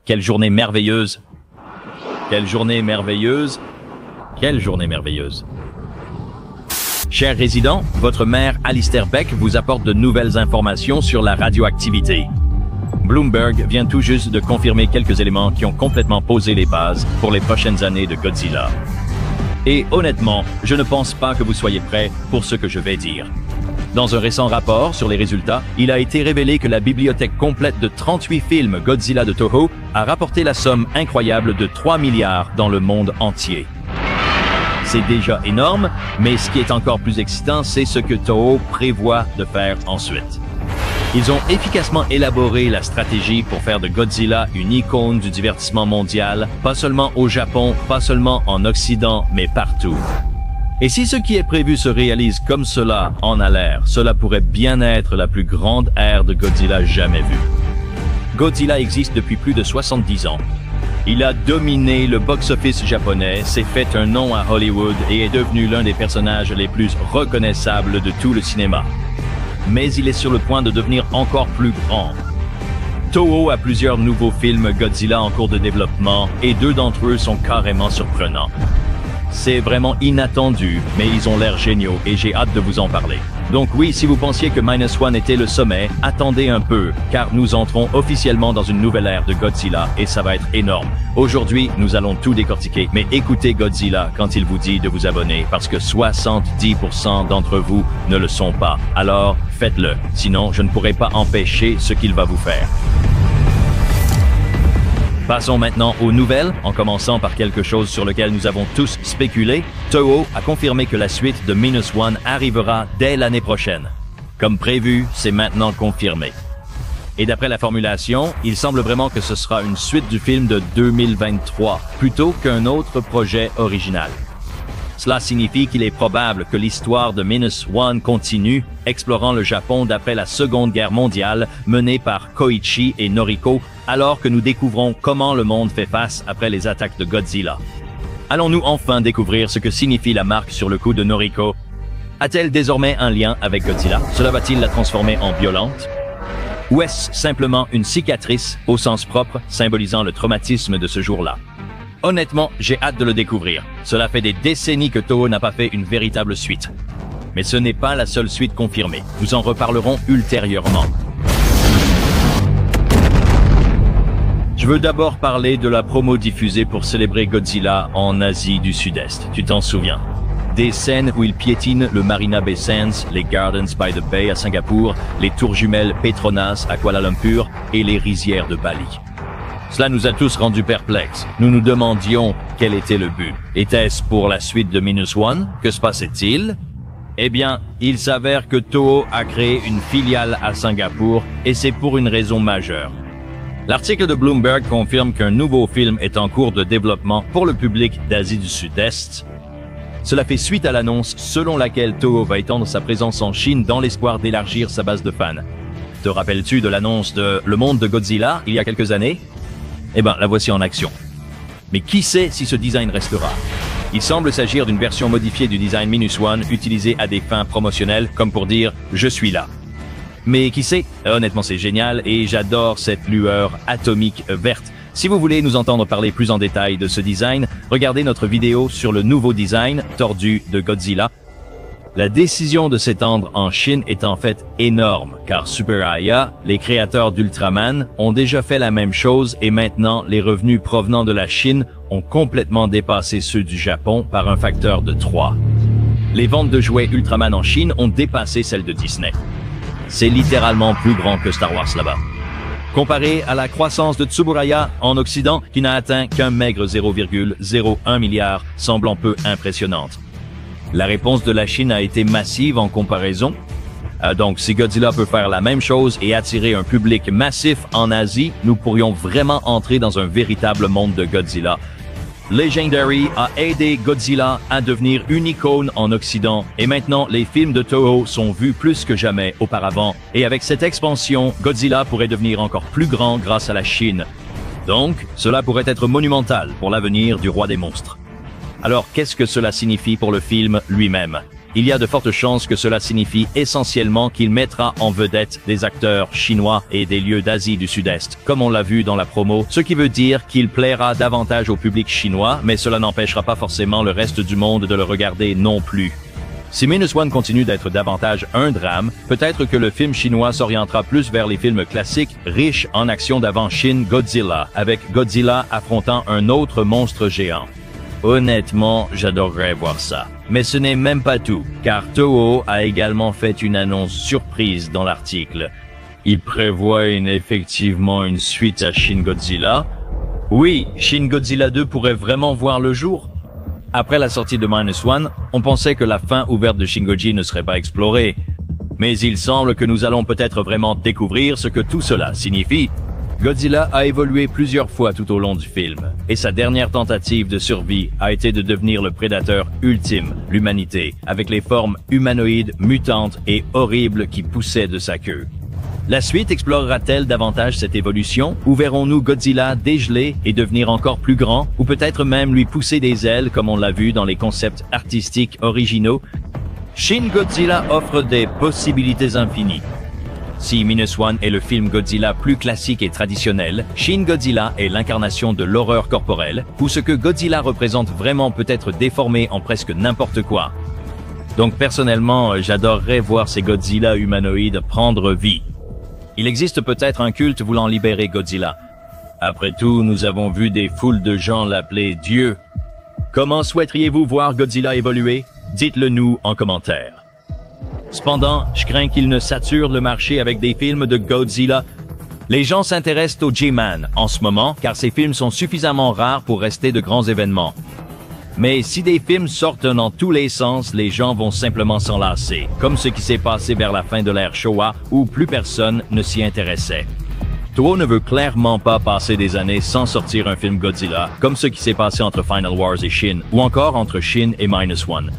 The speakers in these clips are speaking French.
quelle journée merveilleuse! Quelle journée merveilleuse! Quelle journée merveilleuse! Chers résidents, votre maire Alistair Beck vous apporte de nouvelles informations sur la radioactivité. Bloomberg vient tout juste de confirmer quelques éléments qui ont complètement posé les bases pour les prochaines années de Godzilla. Et honnêtement, je ne pense pas que vous soyez prêts pour ce que je vais dire. Dans un récent rapport sur les résultats, il a été révélé que la bibliothèque complète de 38 films Godzilla de Toho a rapporté la somme incroyable de 3 milliards dans le monde entier. C'est déjà énorme, mais ce qui est encore plus excitant, c'est ce que Toho prévoit de faire ensuite. Ils ont efficacement élaboré la stratégie pour faire de Godzilla une icône du divertissement mondial, pas seulement au Japon, pas seulement en Occident, mais partout. Et si ce qui est prévu se réalise comme cela en a l'air, cela pourrait bien être la plus grande ère de Godzilla jamais vue. Godzilla existe depuis plus de 70 ans. Il a dominé le box-office japonais, s'est fait un nom à Hollywood et est devenu l'un des personnages les plus reconnaissables de tout le cinéma. Mais il est sur le point de devenir encore plus grand. Toho a plusieurs nouveaux films Godzilla en cours de développement et 2 d'entre eux sont carrément surprenants. C'est vraiment inattendu, mais ils ont l'air géniaux et j'ai hâte de vous en parler. Donc oui, si vous pensiez que Minus One était le sommet, attendez un peu, car nous entrons officiellement dans une nouvelle ère de Godzilla et ça va être énorme. Aujourd'hui, nous allons tout décortiquer, mais écoutez Godzilla quand il vous dit de vous abonner, parce que 70% d'entre vous ne le sont pas. Alors, faites-le, sinon je ne pourrai pas empêcher ce qu'il va vous faire. Passons maintenant aux nouvelles, en commençant par quelque chose sur lequel nous avons tous spéculé. Toho a confirmé que la suite de Minus One arrivera dès l'année prochaine. Comme prévu, c'est maintenant confirmé. Et d'après la formulation, il semble vraiment que ce sera une suite du film de 2023, plutôt qu'un autre projet original. Cela signifie qu'il est probable que l'histoire de Minus One continue, explorant le Japon d'après la Seconde Guerre mondiale, menée par Koichi et Noriko, alors que nous découvrons comment le monde fait face après les attaques de Godzilla. Allons-nous enfin découvrir ce que signifie la marque sur le cou de Noriko? A-t-elle désormais un lien avec Godzilla? Cela va-t-il la transformer en violente? Ou est-ce simplement une cicatrice, au sens propre, symbolisant le traumatisme de ce jour-là? Honnêtement, j'ai hâte de le découvrir. Cela fait des décennies que Toho n'a pas fait une véritable suite. Mais ce n'est pas la seule suite confirmée. Nous en reparlerons ultérieurement. Je veux d'abord parler de la promo diffusée pour célébrer Godzilla en Asie du Sud-Est. Tu t'en souviens? Des scènes où il piétine le Marina Bay Sands, les Gardens by the Bay à Singapour, les tours jumelles Petronas à Kuala Lumpur et les rizières de Bali. Cela nous a tous rendus perplexes. Nous nous demandions quel était le but. Était-ce pour la suite de Minus One? Que se passait-il? Eh bien, il s'avère que Toho a créé une filiale à Singapour et c'est pour une raison majeure. L'article de Bloomberg confirme qu'un nouveau film est en cours de développement pour le public d'Asie du Sud-Est. Cela fait suite à l'annonce selon laquelle Toho va étendre sa présence en Chine dans l'espoir d'élargir sa base de fans. Te rappelles-tu de l'annonce de Le Monde de Godzilla il y a quelques années? Eh ben, la voici en action. Mais qui sait si ce design restera? Il semble s'agir d'une version modifiée du design Minus One utilisée à des fins promotionnelles, comme pour dire « je suis là ». Mais qui sait? Honnêtement, c'est génial et j'adore cette lueur atomique verte. Si vous voulez nous entendre parler plus en détail de ce design, regardez notre vidéo sur le nouveau design tordu de Godzilla. La décision de s'étendre en Chine est en fait énorme, car Super Aya, les créateurs d'Ultraman, ont déjà fait la même chose et maintenant les revenus provenant de la Chine ont complètement dépassé ceux du Japon par un facteur de 3. Les ventes de jouets Ultraman en Chine ont dépassé celles de Disney. C'est littéralement plus grand que Star Wars là-bas. Comparé à la croissance de Tsuburaya en Occident, qui n'a atteint qu'un maigre 0,01 milliard, semblant peu impressionnante. La réponse de la Chine a été massive en comparaison. Donc, si Godzilla peut faire la même chose et attirer un public massif en Asie, nous pourrions vraiment entrer dans un véritable monde de Godzilla. Legendary a aidé Godzilla à devenir une icône en Occident et maintenant les films de Toho sont vus plus que jamais auparavant. Et avec cette expansion, Godzilla pourrait devenir encore plus grand grâce à la Chine. Donc, cela pourrait être monumental pour l'avenir du roi des monstres. Alors, qu'est-ce que cela signifie pour le film lui-même? il y a de fortes chances que cela signifie essentiellement qu'il mettra en vedette des acteurs chinois et des lieux d'Asie du Sud-Est, comme on l'a vu dans la promo, ce qui veut dire qu'il plaira davantage au public chinois, mais cela n'empêchera pas forcément le reste du monde de le regarder non plus. Si Minus One continue d'être davantage un drame, peut-être que le film chinois s'orientera plus vers les films classiques riches en action d'avant Shin Godzilla, avec Godzilla affrontant un autre monstre géant. Honnêtement, j'adorerais voir ça. Mais ce n'est même pas tout, car Toho a également fait une annonce surprise dans l'article. Il prévoit effectivement une suite à Shin Godzilla. Oui, Shin Godzilla 2 pourrait vraiment voir le jour. Après la sortie de Minus One, on pensait que la fin ouverte de Shin-Godzilla ne serait pas explorée. Mais il semble que nous allons peut-être vraiment découvrir ce que tout cela signifie. Godzilla a évolué plusieurs fois tout au long du film, et sa dernière tentative de survie a été de devenir le prédateur ultime, l'humanité, avec les formes humanoïdes, mutantes et horribles qui poussaient de sa queue. La suite explorera-t-elle davantage cette évolution, ou verrons-nous Godzilla dégeler et devenir encore plus grand, ou peut-être même lui pousser des ailes comme on l'a vu dans les concepts artistiques originaux? Shin Godzilla offre des possibilités infinies. Si Minus One est le film Godzilla plus classique et traditionnel, Shin Godzilla est l'incarnation de l'horreur corporelle, où ce que Godzilla représente vraiment peut être déformé en presque n'importe quoi. Donc personnellement, j'adorerais voir ces Godzilla humanoïdes prendre vie. Il existe peut-être un culte voulant libérer Godzilla. Après tout, nous avons vu des foules de gens l'appeler Dieu. Comment souhaiteriez-vous voir Godzilla évoluer? Dites-le nous en commentaire. Cependant, je crains qu'il ne sature le marché avec des films de Godzilla. Les gens s'intéressent au J-Man en ce moment car ces films sont suffisamment rares pour rester de grands événements. Mais si des films sortent dans tous les sens, les gens vont simplement s'en lasser, comme ce qui s'est passé vers la fin de l'ère Showa où plus personne ne s'y intéressait. Toho ne veut clairement pas passer des années sans sortir un film Godzilla, comme ce qui s'est passé entre Final Wars et Shin, ou encore entre Shin et Minus One.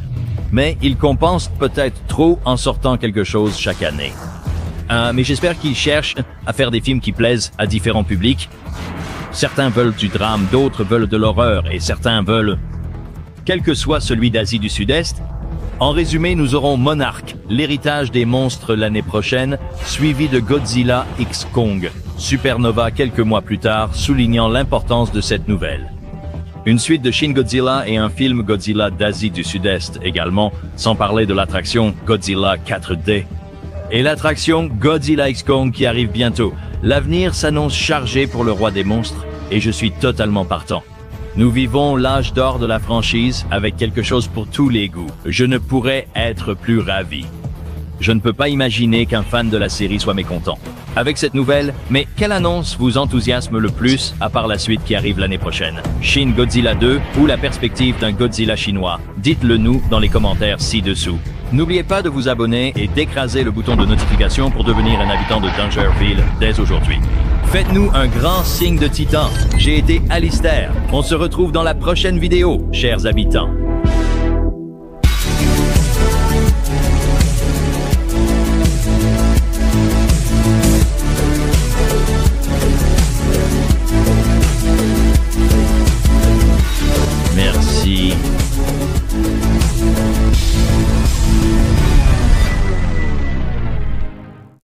Mais il compense peut-être trop en sortant quelque chose chaque année. Mais j'espère qu'il cherche à faire des films qui plaisent à différents publics. Certains veulent du drame, d'autres veulent de l'horreur, et certains veulent... Quel que soit celui d'Asie du Sud-Est. En résumé, nous aurons Monarch, l'héritage des monstres l'année prochaine, suivi de Godzilla X Kong, Supernova quelques mois plus tard, soulignant l'importance de cette nouvelle. Une suite de Shin Godzilla et un film Godzilla d'Asie du Sud-Est également, sans parler de l'attraction Godzilla 4D. Et l'attraction Godzilla X Kong qui arrive bientôt. L'avenir s'annonce chargé pour le roi des monstres, et je suis totalement partant. Nous vivons l'âge d'or de la franchise avec quelque chose pour tous les goûts. Je ne pourrais être plus ravi. Je ne peux pas imaginer qu'un fan de la série soit mécontent avec cette nouvelle, mais quelle annonce vous enthousiasme le plus à part la suite qui arrive l'année prochaine? Shin Godzilla 2 ou la perspective d'un Godzilla chinois? Dites-le nous dans les commentaires ci-dessous. N'oubliez pas de vous abonner et d'écraser le bouton de notification pour devenir un habitant de Dangerfield dès aujourd'hui. Faites-nous un grand signe de titan. J'ai été Alistair. On se retrouve dans la prochaine vidéo, chers habitants.